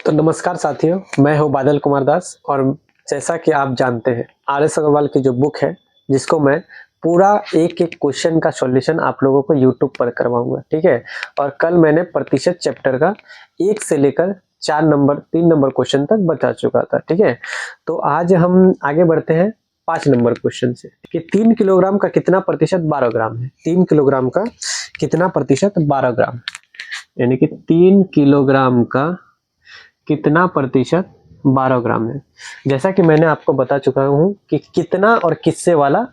तो नमस्कार साथियों, मैं हूँ बादल कुमार दास और जैसा कि आप जानते हैं आर.एस. अग्रवाल की जो बुक है, जिसको मैं पूरा एक-एक क्वेश्चन का सॉल्यूशन आप लोगों को यूट्यूब पर करवाऊँगा, ठीक है? और कल मैंने प्रतिशत चैप्टर का 1 से लेकर 4 नंबर 3 नंबर क्वेश्चन तक बता चुका था, ठीक है? तो आज हम आगे बढ़ते हैं 5 नंबर क्वेश्चन से कि 3 किलोग्राम का कितना प्रतिशत 12 ग्राम है? 3 किलोग्राम का कितना प्रतिशत 12 ग्राम? यानी कि 3 किलोग्राम का कितना प्रतिशत 12 ग्राम है। जैसा कि मैंने आपको बता चुका हूँ कि कितना और किससे वाला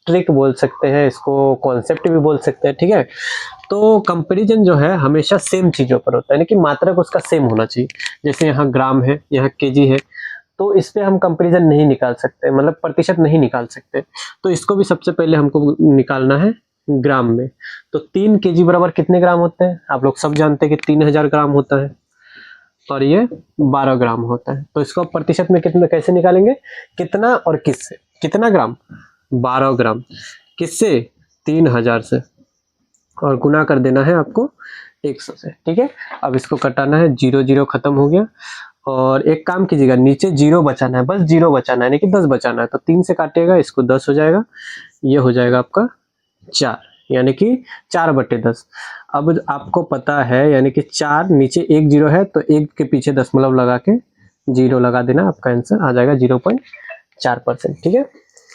ट्रिक बोल सकते हैं, इसको कॉन्सेप्ट भी बोल सकते हैं, ठीक है? तो कंपैरिजन जो है हमेशा सेम चीज़ों पर होता है, यानी कि मात्रक उसका सेम होना चाहिए। जैसे यहाँ ग्राम है, यहाँ केजी है, तो इस पे हम कंपैरिजन नहीं निकाल सकते, मतलब प्रतिशत नहीं निकाल सकते। तो इसको भी सबसे पहले हमको निकालना है ग्राम में। तो 3 केजी बराबर कितने ग्राम होते हैं? आप लोग सब जानते हैं कि 3000 ग्राम होता है और ये 12 ग्राम होता है। तो इसको प्रतिशत में कितना कैसे निकालेंगे? कितना और किससे? कितना ग्राम? 12 ग्राम। किससे? 3000 से, और गुना कर देना है आपको 100 से, ठीक है? अब इसको कटाना है, 0 0 खत्म हो गया। और एक काम कीजिएगा, नीचे 0 बचाना है, बस 0 बचाना है, यानी कि 10 बचाना है। तो 3 से काटिएगा, इसको 10 हो जाएगा, ये हो जाएगा आपका 4, यानी कि 4/10। अब आपको पता है, यानी कि 4 नीचे 1 0 है, तो 1 के पीछे दशमलव लगा के 0 लगा देना, आपका आंसर आ जाएगा 0.4%, ठीक है?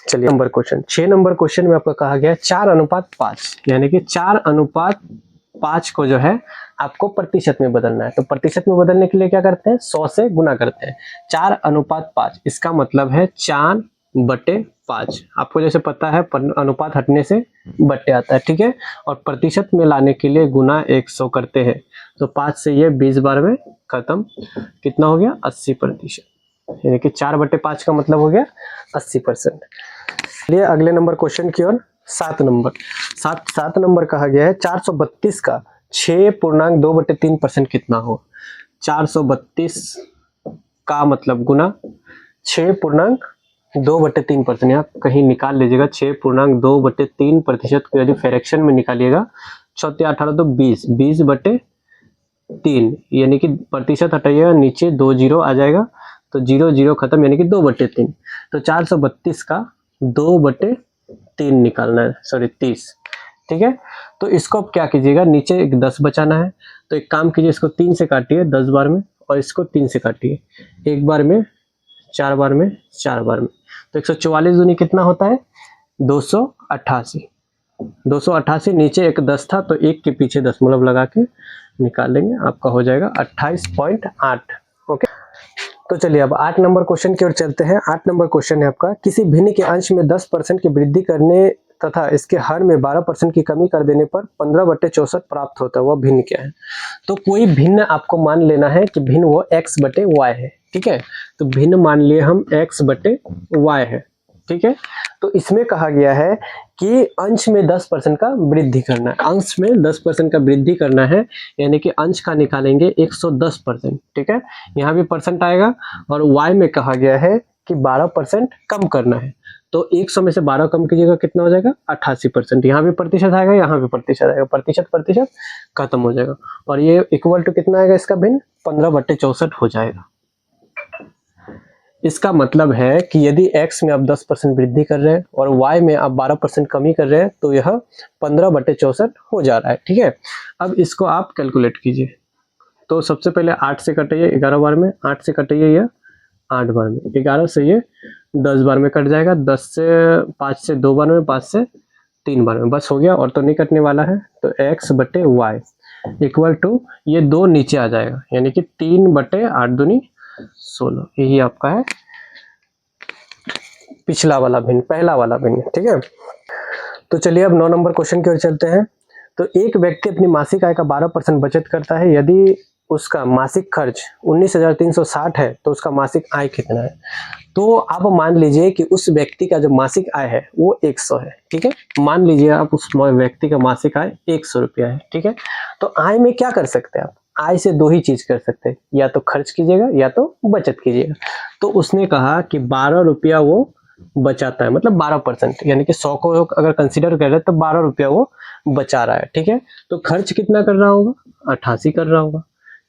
चलिए नंबर क्वेश्चन 6 नंबर क्वेश्चन में आपको कहा गया है 4:5, यानी कि 4:5 को जो है आपको प्रतिशत में बदलना है। तो प्रतिशत में बदलने के लिए क्या करते हैं? 100 से गुना करते हैं। 4:5, इसका मतलब है 4/5। आपको जैसे पता है अनुपात हटने से बट्टे आता है, ठीक है? और प्रतिशत में लाने के लिए गुना 100 करते हैं। तो 5 से ये 20 बार में खत्म, कितना हो गया? 80%, यानी कि 4/5 का मतलब हो गया 80%। चलिए अगले नंबर क्वेश्चन की ओर। 7 नंबर कहा गया है 432 का 6.2/3% कितना हो? 432 का मतलब गुना 6.2/3%, यहाँ कहीं निकाल लीजिएगा। 6.2/3% को यदि फ्रैक्शन में निकालिएगा, 6 18 तो 20/3, यानी कि प्रतिशत हटाइएगा, नीचे 2 0 आ जाएगा, तो 0 0 खत्म, यानी कि 2/3। तो 432 का 2/3 निकालना है, सॉरी 30, ठीक है? तो इसको अब क्या कीजिएगा, नीचे एक 10 बचाना है। तो एक काम कीजिए, इसको 3 से काटिए 10 बार में, और इसको 3 से काटिए, 1 बार में, 4 बार में, 4 बार में। तो 144 दूनी कितना होता है? 288। 288, नीचे एक 10 था, तो 1 के पीछे दशमलव लगा के निकालेंगे, आपका हो जाएगा 28.8। ओके, तो चलिए अब 8 नंबर क्वेश्चन की ओर चलते हैं। 8 नंबर क्वेश्चन है आपका, किसी भिन्न के अंश में 10% की वृद्धि करने तथा इसके हर में 12% की कमी कर देने पर 15/64 प्राप्त होता है, वह भिन्न क्या है? तो कोई भिन्न आपको मान लेना है कि भिन्न वो x/y है, ठीक है? तो भिन्न मान लिए हम x/y है, ठीक है? तो इसमें कहा गया है कि अंश में 10% का वृद्धि करना है, अंश में 10% का वृद्धि करना है, यानी कि अंश का निकालेंगे 110%, ठीक है? यहाँ भी परसेंट आएगा, और y में कहा गया है कि 12% कम करना है। तो 100 में से 12 कम कीजिएगा, कितना हो जाएगा? 88%। यहाँ भी प्रतिशत आएगा, यहाँ भी प्रतिशत आएगा, प्रतिशत खत्म हो जाएगा, और ये इक्वल टू कितना आएगा इसका भिन्न? 15/64 हो जाएगा। इसका मतलब है कि यदि x में आप 10% वृद्धि कर रहे हैं और y में आप 12% कमी कर रहे हैं, तो यह 15/64 हो जा रहा है, ठीक है? अब इसको आप कैलकुलेट कीजिए। तो सबसे पहले 8 से कटिए 11 बार में, 8 से कटिए यह 8 बार में, 11 से ये 10 बार में कट जाएगा, 10 से 5 से 2 बार में, 5 से 3 बार में, बस हो गया, और तो नहीं कटने वाला है। तो x/y इक्वल टू ये 2 नीचे आ जाएगा, यानी कि 3/8 दूनी 16, यही आपका है पिछला वाला भिन्न, पहला वाला भिन्न, ठीक है? तो चलिए अब 9 नंबर क्वेश्चन की ओर चलते हैं। तो एक व्यक्ति अपनी मासिक आय का 12% बचत करता है, यदि उसका मासिक खर्च 19,360 है, तो उसका मासिक आय कितना है? तो आप मान लीजिए कि उस व्यक्ति का जो मासिक आय है वो 100 है, ठीक है? मान लीजिए आप उस व्यक्ति का मासिक आय 100 रुपया है, ठीक है? तो आय में क्या कर सकते हैं आप? आय से 2 ही चीज कर सकते हैं, या तो खर्च कीजिएगा या तो बचत कीजिएगा। तो उसने कहा कि 12 रुपया वो बचाता है, मतलब 12%, यानी कि 100 को अगर कंसीडर कर रहे हैं तो 12 रुपया वो बचा रहा है, ठीक है? तो खर्च कितना कर रहा होगा? 88 कर रहा होगा।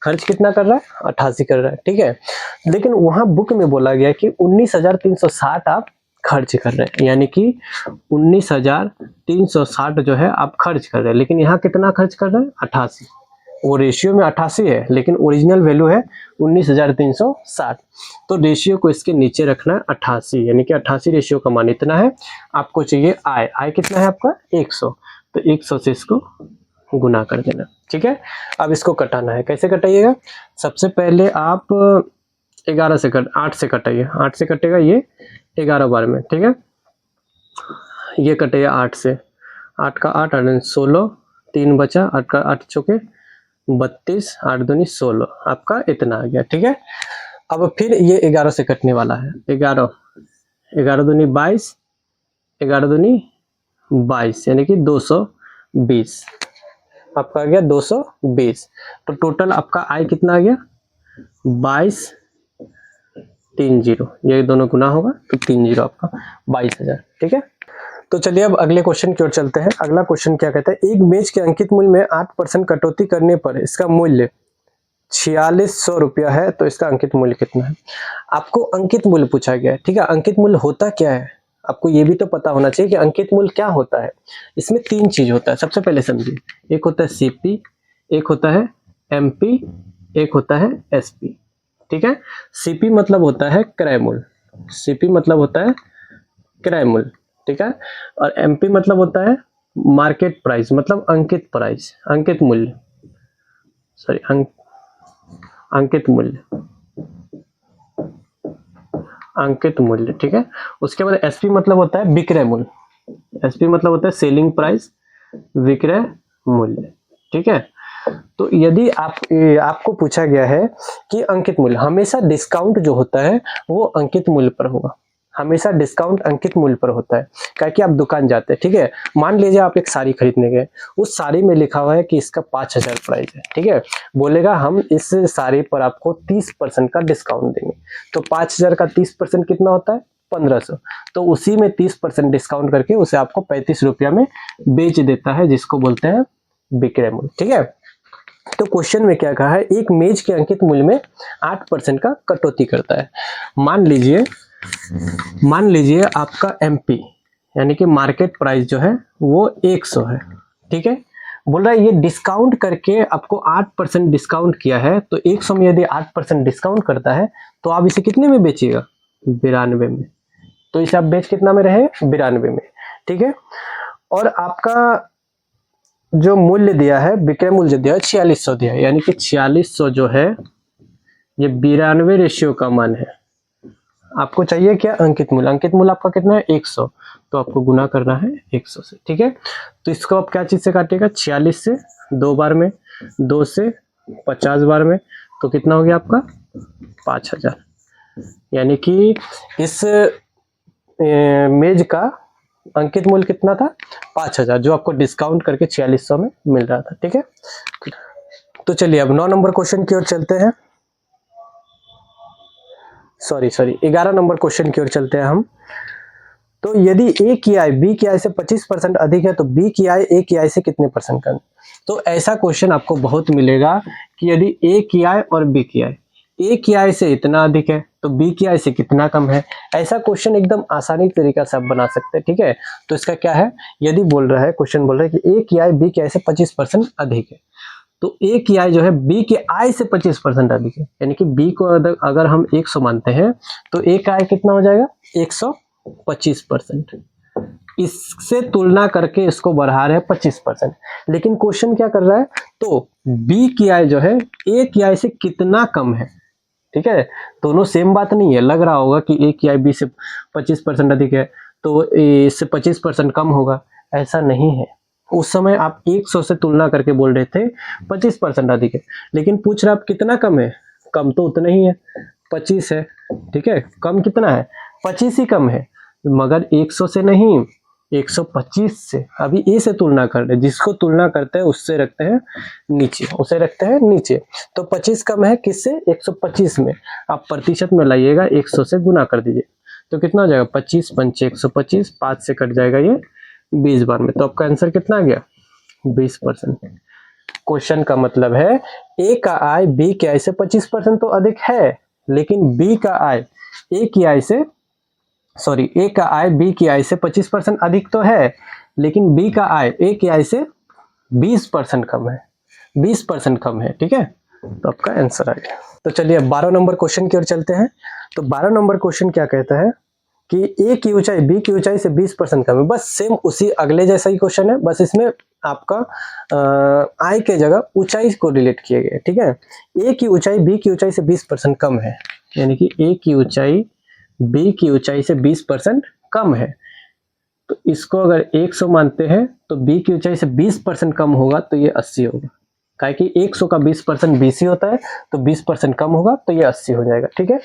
खर्च कितना कर रहा है, 88 कर रहा है, ठीक है। लेकिन वहां बुक में बोला गया कि 19,360 आप खर्च कर रहे हैं, यानी कि 19,360 जो है आप खर्च कर रहे हैं, लेकिन यहाँ कितना खर्च कर रहे हैं, 88। वो रेशियो में 88 है, लेकिन ओरिजिनल वैल्यू है 19,360। तो रेशियो को इसके नीचे रखना है 88, यानी कि 88 रेशियो का मान इतना है। आपको चाहिए आय कितना है आपका, 100, तो 100 से इसको गुना कर देना, ठीक है। अब इसको कटाना है, कैसे कटाइएगा, सबसे पहले आप 8 से कटाइए, 8 से कटेगा ये 11 बार में, ठीक है। ये कटेगा 8 से, 8 का 8 और 16, 3 बचा, 8 का 8 चौके 32, 8 दूनी 16, आपका इतना आ गया, ठीक है। अब फिर ये 11 से कटने वाला है, 11 दूनी 22, 11 दूनी 22, यानी कि 220, आपका आ गया 220। तो टोटल आपका आय कितना आ गया, 2230, ये दोनों गुना होगा तो 30 आपका 22,000, ठीक है। तो चलिए अब अगले क्वेश्चन की ओर चलते हैं। अगला क्वेश्चन क्या कहता है, एक मेज के अंकित मूल्य में 8% कटौती करने पर इसका मूल्य 4600 रुपया है, तो इसका अंकित मूल्य कितना है। आपको अंकित मूल्य पूछा गया है, ठीक है। अंकित मूल्य होता क्या है, आपको ये भी तो पता होना चाहिए कि अंकित मूल्य क्या होता है। इसमें 3 चीज होता है, सबसे पहले समझिए। एक होता है सीपी, एक होता है एमपी, एक होता है एसपी, ठीक है। सीपी मतलब होता है क्रय मूल्य, सीपी मतलब होता है क्रय मूल्य, ठीक है। और एमपी मतलब होता है मार्केट प्राइस, मतलब अंकित प्राइस, अंकित मूल्य, सॉरी अंकित मूल्य, अंकित मूल्य, ठीक है। उसके बाद एसपी मतलब होता है विक्रय मूल्य, एसपी मतलब होता है सेलिंग प्राइस, विक्रय मूल्य, ठीक है। तो यदि आपको पूछा गया है कि अंकित मूल्य, हमेशा डिस्काउंट जो होता है वो अंकित मूल्य पर होगा, हमेशा डिस्काउंट अंकित मूल्य पर होता है। क्या कि आप दुकान जाते हैं, ठीक है, मान लीजिए आप एक साड़ी खरीदने गए, उस साड़ी में लिखा हुआ है कि इसका 5,000 प्राइस है, ठीक है। बोलेगा हम इस साड़ी पर आपको 30% का डिस्काउंट देंगे, तो 5,000 का 30% कितना होता है, 1500। तो उसी में 30% डिस्काउंट करके उसे आपको 35 रुपया में बेच देता है, जिसको बोलते हैं विक्रय मूल्य, ठीक है। तो क्वेश्चन में क्या कहा है, एक मेज के अंकित मूल्य में 8% का कटौती करता है। मान लीजिए आपका एमपी यानी कि मार्केट प्राइस जो है वो 100 है, ठीक है। बोल रहा है ये डिस्काउंट करके आपको 8% डिस्काउंट किया है, तो 100 में यदि 8% डिस्काउंट करता है तो आप इसे कितने में बेचिएगा, 92 में। तो इसे आप बेच कितना में रहे, 92 में, ठीक है। और आपका जो मूल्य दिया है, विक्रय मूल्य दिया है 4600 दिया है, यानी कि 4600 जो है ये 92 रेशियो का मान है। आपको चाहिए क्या, अंकित मूल्य, अंकित मूल्य आपका कितना है 100, तो आपको गुना करना है 100 से, ठीक है। तो इसको आप क्या चीज से काटिएगा, 46 से 2 बार में, 2 से 50 बार में, तो कितना हो गया आपका 5000, यानी कि इस मेज का अंकित मूल्य कितना था, 5000, जो आपको डिस्काउंट करके 4600 में मिल रहा था, ठीक है। तो चलिए अब 9 नंबर क्वेश्चन की ओर चलते हैं, सॉरी 11 नंबर क्वेश्चन की ओर चलते हैं हम। तो यदि ए की आय बी की आय से 25% अधिक है, तो बी की आय ए की आय से कितने परसेंट कम। तो ऐसा क्वेश्चन आपको बहुत मिलेगा कि यदि ए की आय और बी की आय, ए की आय से इतना अधिक है तो बी की आय से कितना कम है। ऐसा क्वेश्चन एकदम आसानी तरीका से आप बना सकते हैं, ठीक है। तो इसका क्या है, यदि बोल रहा है, क्वेश्चन बोल रहा है कि ए की आय बी की आय से 25% अधिक है, तो ए की आय जो है बी की आय से 25% अधिक है, यानी कि बी को अगर हम 100 मानते हैं तो ए का आय कितना हो जाएगा, 125%। इससे तुलना करके इसको बढ़ा रहे हैं 25%। लेकिन क्वेश्चन क्या कर रहा है, तो बी की आय जो है ए की आय से कितना कम है, ठीक है। दोनों सेम बात नहीं है, लग रहा होगा कि ए की आय बी से 25% अधिक है तो इससे 25% कम होगा, ऐसा नहीं है। उस समय आप 100 से तुलना करके बोल रहे थे 25% अधिक है, लेकिन पूछ रहा आप कितना कम है, कम तो उतना ही है, 25 है, ठीक है। कम कितना है, 25 ही कम है, मगर 100 से नहीं, 125 से। अभी ए से तुलना कर रहे, जिसको तुलना करते हैं उससे रखते हैं नीचे, उसे रखते हैं नीचे। तो 25 कम है किससे, 125 में। आप प्रतिशत में लाइएगा, 100 से गुना कर दीजिए, तो कितना हो जाएगा, 25 पंचे 125, 5 से कट जाएगा ये 20 बार में, तो आपका आंसर कितना आ गया, 20%। क्वेश्चन का मतलब है ए का आय बी की आय से 25% तो अधिक है, लेकिन बी का आय ए की आय से ए का आय बी की आय से 25% अधिक तो है, लेकिन बी का आय ए की आय से 20% कम है, 20% कम है। ठीक है, तो आपका आंसर आ गया। तो चलिए 12 नंबर क्वेश्चन की ओर चलते हैं। तो 12 नंबर क्वेश्चन क्या कहता है कि ए की ऊंचाई बी की ऊंचाई से 20% कम है। बस सेम उसी अगले जैसा ही क्वेश्चन है, बस इसमें आपका आय के जगह ऊंचाई को रिलेट किया गया है। ठीक है, ए की ऊंचाई बी की ऊंचाई से 20% कम है, यानी कि ए की ऊंचाई बी की ऊंचाई से 20% कम है। तो इसको अगर 100 मानते हैं तो बी की ऊंचाई से 20% कम होगा तो ये 80 होगा। काहे कि 100 का 20% 20 ही होता है, तो 20% कम होगा तो ये 80 हो जाएगा। ठीक है,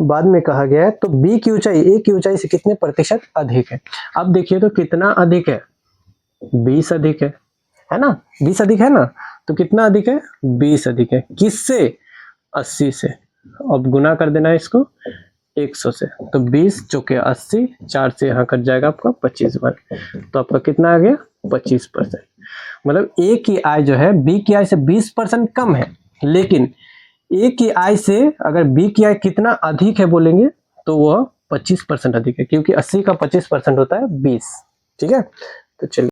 बाद में कहा गया है तो बी की ऊंचाई ए की ऊंचाई से कितने प्रतिशत अधिक है। अब देखिए तो कितना अधिक है, 20 अधिक है ना, 20 अधिक है ना, तो कितना अधिक है, 20 अधिक है। किससे, 80 से। अब गुना कर देना है इसको 100 से, तो 20 चौके 80, 4 से यहाँ कट जाएगा आपका 25 बार, तो आपका कितना आ गया, 25%। मतलब ए की आय जो है बी की आय से 20% कम है, लेकिन ए की आय से अगर बी की आय कितना अधिक है बोलेंगे तो वह 25% अधिक है, क्योंकि 80 का 25% होता है 20। ठीक है, तो चलिए